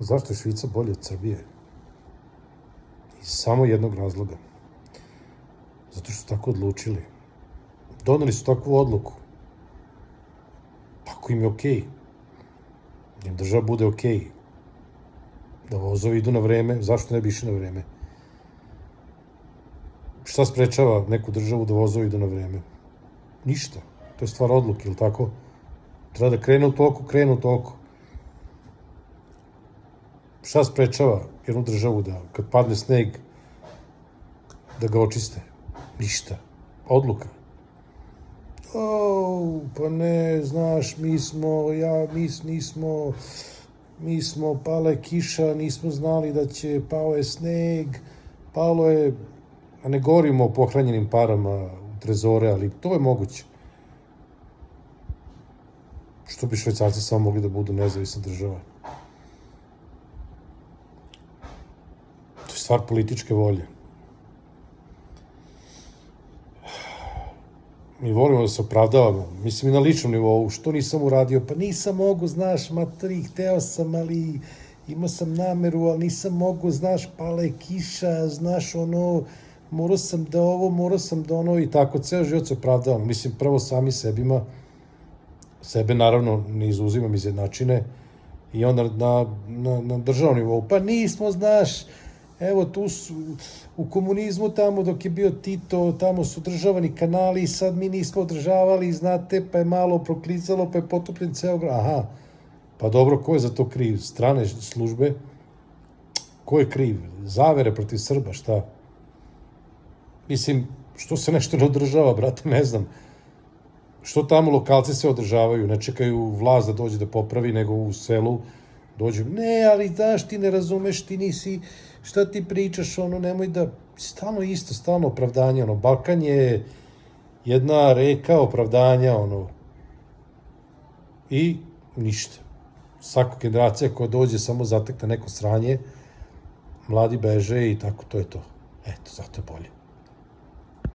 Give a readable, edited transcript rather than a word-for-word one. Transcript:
Zašto je Švica bolje od Srbije? Iz samo jednog razloga. Zato što su tako odlučili. Doneli su takvu odluku. Ako im je okej. Da im država bude okej. Da vozovi idu na vreme. Zašto ne bi išli na vreme? Šta sprečava neku državu da vozovi idu na vreme? Ništa. To je stvar odluke, ili tako? Treba da krenu toliko. Šta sprečava jednu državu da, kad padne sneg, da ga očiste? Ništa. Odluka. Pa ne, znaš, mi smo, pala je kiša, nismo znali da će, pao je sneg, palo je, a ne govorimo o pohranjenim parama u trezore, ali to je moguće. Što bi Švajcarci samo mogli da budu nezavisna država? To je stvar političke volje. Mi volimo da se opravdavamo, mislim i na ličnom nivou, što nisam uradio, pa nisam mogu, znaš, materi, hteo sam, ali imao sam nameru, ali nisam mogu, znaš, pala je kiša, znaš, ono, morao sam da ovo, morao sam da ono, i tako, ceo život se opravdavamo, mislim, prvo sami sebe naravno ne izuzimam iz jednačine, i onda na državnom nivou, pa nismo, znaš, evo tu su, u komunizmu tamo dok je bio Tito, tamo su održavani kanali, sad mi nismo održavali, znate, pa je malo proklizalo, pa je potopljen ceo grad. Aha, pa dobro, ko je za to kriv? Strane službe? Ko je kriv? Zavere protiv Srba, šta? Mislim, što se nešto ne održava, brate, ne znam. Što tamo lokalci se održavaju, ne čekaju vlast da dođe da popravi, nego u selu dođu, ne, ali znaš, ti ne razumeš, ti nisi, šta ti pričaš, ono, nemoj da, stalno isto, stalno opravdanje, ono, Balkan je jedna reka opravdanja, ono, i ništa. Svaka generacija koja dođe samo zatekne neko sranje, mladi beže i tako, to je to. Eto, zato je bolje.